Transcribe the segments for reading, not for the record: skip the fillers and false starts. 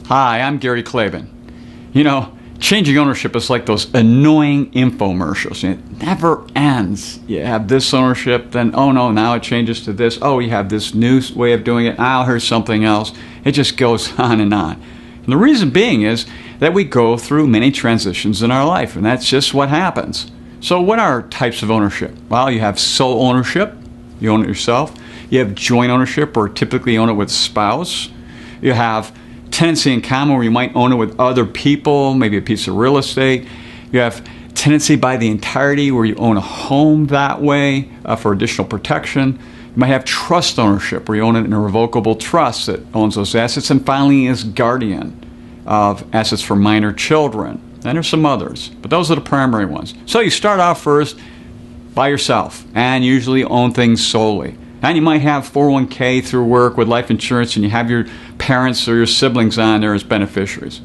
Hi, I'm Gary Klavan. You know, changing ownership is like those annoying infomercials. It never ends. You have this ownership, then, oh no, now it changes to this. Oh, you have this new way of doing it. Now here's something else. It just goes on and on. And the reason being is that we go through many transitions in our life, and that's just what happens. So what are types of ownership? Well, you have sole ownership. You own it yourself. You have joint ownership, or typically you own it with a spouse. You have tenancy in common, where you might own it with other people, maybe a piece of real estate. You have tenancy by the entirety, where you own a home that way for additional protection. You might have trust ownership, where you own it in a revocable trust that owns those assets. And finally, is guardian of assets for minor children. And there's some others, but those are the primary ones. So you start off first by yourself and usually own things solely. And you might have 401k through work with life insurance, and you have your parents or your siblings on there as beneficiaries.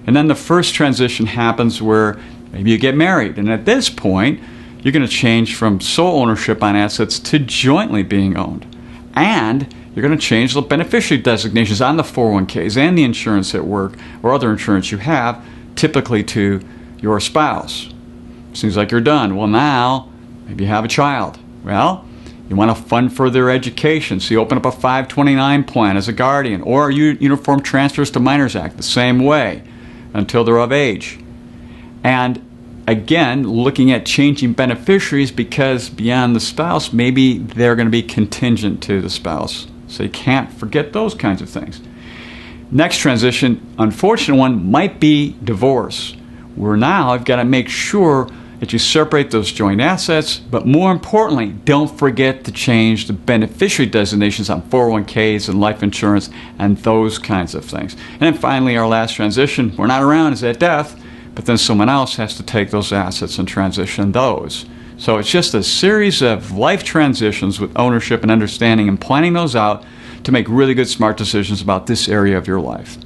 And then the first transition happens where maybe you get married. And at this point, you're going to change from sole ownership on assets to jointly being owned. And you're going to change the beneficiary designations on the 401ks and the insurance at work or other insurance you have, typically to your spouse. Seems like you're done. Well, now, maybe you have a child. Well, you want to fund for their education, so you open up a 529 plan as a guardian, or uniform transfers to Minors Act the same way until they're of age. And again, looking at changing beneficiaries, because beyond the spouse, maybe they're going to be contingent to the spouse. So you can't forget those kinds of things. Next transition, unfortunate one, might be divorce, where now I've got to make sure that you separate those joint assets, but more importantly, don't forget to change the beneficiary designations on 401ks and life insurance and those kinds of things. And then finally, our last transition, we're not around, is at death, but then someone else has to take those assets and transition those. So it's just a series of life transitions with ownership and understanding and planning those out to make really good, smart decisions about this area of your life.